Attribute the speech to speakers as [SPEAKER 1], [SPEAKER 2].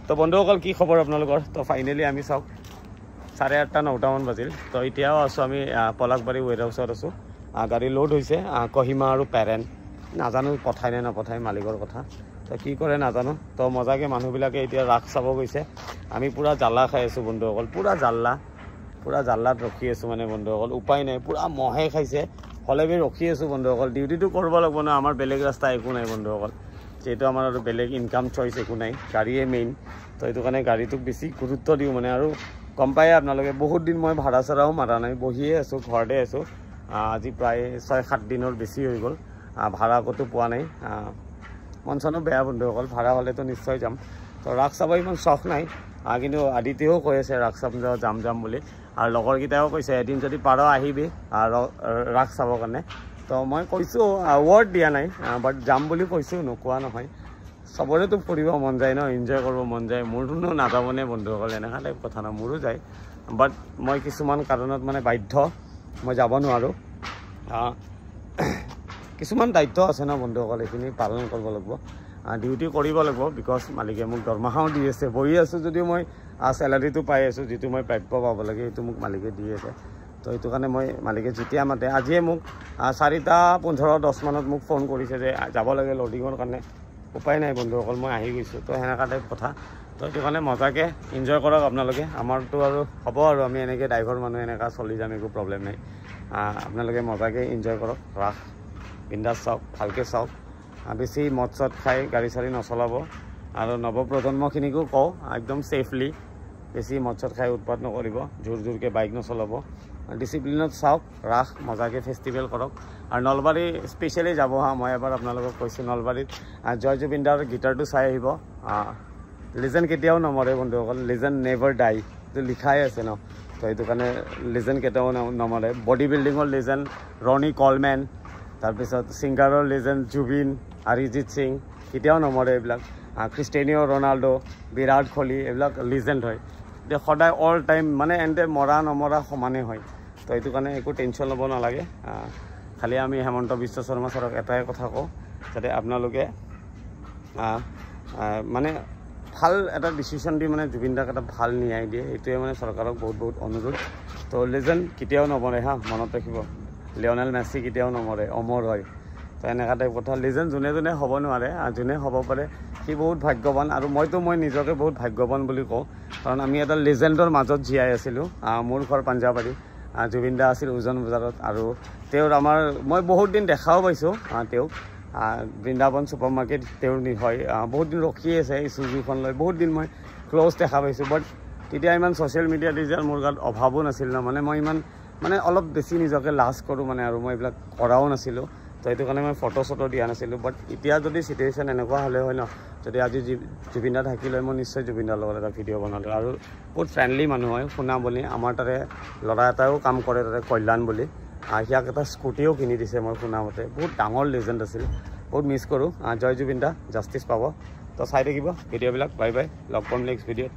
[SPEAKER 1] তো বন্ধুসকল কি খবৰ আপোনালোকৰ তো ফাইনেলি আমি চাওক 8:30-9টা মান বাজিল তো এতিয়াও আছোঁ আমি পলাকবাৰী ৱেৰ হাউচত আছোঁ গাড়ী লোড হৈছে কহিমা আৰু পেৰেণ্ট নাজানো পঠাই নে নপঠাই মালিকৰ কথা তো কি কৰে নাজানো তো মজাকৈ মানুহবিলাকে এতিয়া ৰাস চাব গৈছে আমি পুৰা জাল্লা খাই আছোঁ বন্ধুসকল পুৰা জাল্লাত ৰখি আছোঁ মানে বন্ধুসকল উপায় নাই পুৰা মহে খাইছে হলে বি ৰখি আছোঁ বন্ধুসকল ডিউটিটো কৰিব লাগিব ন আমাৰ বেলেগ ৰাস্তা একো নাই বন্ধুসকল যেহেতু আমাৰ আৰু বেলেগ ইনকাম চইচ একো নাই গাড়ীয়ে মেইন তো এইটো কাৰণে গাড়ীটোক বেছি গুৰুত্ব দিওঁ মানে আৰু গম পায় আপোনালোকে বহুত দিন মই ভাড়া চাড়াও মাৰা নাই বহিয়ে আছোঁ ঘৰতে আছোঁ আজি প্ৰায় 6-7 দিনৰ বেছি হৈ গ'ল ভাড়া ক'তো পোৱা নাই মন চনো বেয়া বন্ধুসকল ভাড়া হ'লেতো নিশ্চয় যাম তো ৰাস চাব ইমান চখ নাই কিন্তু আদিত্যও কৈ আছে ৰাস চাব যাম বুলি আৰু লগৰকেইটাও কৈছে এদিন যদি পাৰ আহিবি ৰাস চাবৰ কাৰণে তো মই কৈছোঁ ৱৰ্ড দিয়া নাই বাট যাম বুলি কৈছোঁ নোকোৱা নহয় চবৰেতো ফুৰিব মন যায় ন এনজয় কৰিব মন যায় মোৰতো নাযাবনে বন্ধুসকল এনেকুৱা টাইপ কথা ন মোৰো যায় বাট মই কিছুমান কাৰণত মানে বাধ্য মই যাব নোৱাৰোঁ কিছুমান দায়িত্ব আছে ন বন্ধুসকল এইখিনি পালন কৰিব লাগিব ডিউটি কৰিব লাগিব বিকজ মালিকে মোক দৰমহাও দি আছে বহি আছোঁ যদিও মই চেলাৰীটো পাই আছোঁ যিটো মই প্ৰাপ্য পাব লাগে সেইটো মোক মালিকে দি আছে তো সেইটো কাৰণে মই মালিকে যেতিয়া মাতে আজিয়ে মোক 4:15-10 মানত মোক ফোন কৰিছে যে যাব লাগে ল'ডিঙৰ কাৰণে উপায় নাই বন্ধুসকল মই আহি গৈছোঁ তো সেনেকুৱা টাইপ কথা তো সেইটো কাৰণে মজাকৈ এনজয় কৰক আপোনালোকে আমাৰতো আৰু হ'ব আৰু আমি এনেকৈ ড্ৰাইভাৰ মানুহ এনেকুৱা চলি যাম একো প্ৰব্লেম নাই আপোনালোকে মজাকৈ এনজয় কৰক ৰাস বিন্দাছ চাওক ভালকৈ চাওক বেছি মদ চদ খাই গাড়ী চাড়ী নচলাব আৰু নৱপ্ৰজন্মখিনিকো কওঁ একদম ছেফলি বেছি মদ চদ খাই উৎপাত নকৰিব জোৰকৈ বাইক নচলাব ডিচিপ্লিনত চাওক ৰাস মজাকৈ ফেষ্টিভেল কৰক আৰু নলবাৰী স্পেচিয়েলি যাব মই এবাৰ আপোনালোকক কৈছোঁ নলবাৰীত জয় জুবিনদাৰ গীটাৰটো চাই আহিব লিজেণ্ড কেতিয়াও নমৰে বন্ধুসকল লিজেণ্ড নেভাৰ ডাই এইটো লিখাই আছে ন তো সেইটো কাৰণে লিজেণ্ড কেতিয়াও নমৰে বডি বিল্ডিঙৰ লিজেণ্ড ৰনি কলমেন তাৰপিছত ছিংগাৰৰ লিজেণ্ড জুবিন অৰিজিত সিং কেতিয়াও নমৰে এইবিলাক ক্ৰিষ্টিয়ানো ৰনাল্ডো বিৰাট কোহলি এইবিলাক লিজেণ্ড হয় এতিয়া সদায় অল টাইম মানে এণ্টে মৰা নমৰা সমানেই হয় তো এইটো কাৰণে একো টেনশ্যন ল'ব নালাগে খালি আমি হেমন্ত বিশ্ব শৰ্মা ছাৰক এটাই কথা কওঁ যাতে আপোনালোকে মানে ভাল এটা ডিচিশ্যন দি মানে জুবিন দাক এটা ভাল ন্যায় দিয়ে এইটোৱে মানে চৰকাৰক বহুত অনুৰোধ তো লিজেণ্ড কেতিয়াও নমৰে মনত ৰাখিব লিঅ'নেল মেছি কেতিয়াও নমৰে অমৰ হয় তো এনেকুৱা টাইপ কথা লিজেণ্ড যোনে হ'ব নোৱাৰে যোনে হ'ব পাৰে সি বহুত ভাগ্যৱান আৰু মই নিজকে বহুত ভাগ্যৱান বুলি কওঁ কাৰণ আমি এটা লিজেণ্ডৰ মাজত জীয়াই আছিলোঁ মোৰ ঘৰ পাঞ্জাবাৰী জুবিন দা আছিল উজন বজাৰত আৰু তেওঁৰ মই বহুত দিন দেখাও পাইছোঁ তেওঁক বৃন্দাবন ছুপাৰ মাৰ্কেট তেওঁৰ হয় বহুত দিন ৰখিয়ে আছে এই চুজুখন লৈ বহুত দিন মই ক্ল'জ দেখা পাইছোঁ বাট তেতিয়া ইমান ছ'চিয়েল মিডিয়া ডিজিটেল মোৰ গাত অভাৱো নাছিল ন মই ইমান অলপ বেছি নিজকে লাজ কৰোঁ আৰু মই এইবিলাক কৰাও নাছিলোঁ তো সেইটো কাৰণে মই ফটো দিয়া নাছিলোঁ বাট এতিয়া যদি চিটুৱেশ্যন এনেকুৱা হ'লে হয় ন যদি আজি জুবিন দা থাকিলে মই নিশ্চয় জুবিন দাৰ লগত এটা ভিডিঅ' বনালোঁ আৰু বহুত ফ্ৰেণ্ডলি মানুহ হয় শুনা বুলি আমাৰ তাতে ল'ৰা এটাও কাম কৰে তাতে কল্যাণ বুলি সিয়াক এটা স্কুটিও কিনি দিছে মই শুনামতে বহুত ডাঙৰ লেজেণ্ড আছিল বহুত মিছ কৰোঁ জয় জুবিন দা জাষ্টিছ পাব তো চাই থাকিব ভিডিঅ'বিলাক বাই লগ পাম নেক্সট ভিডিঅ'ত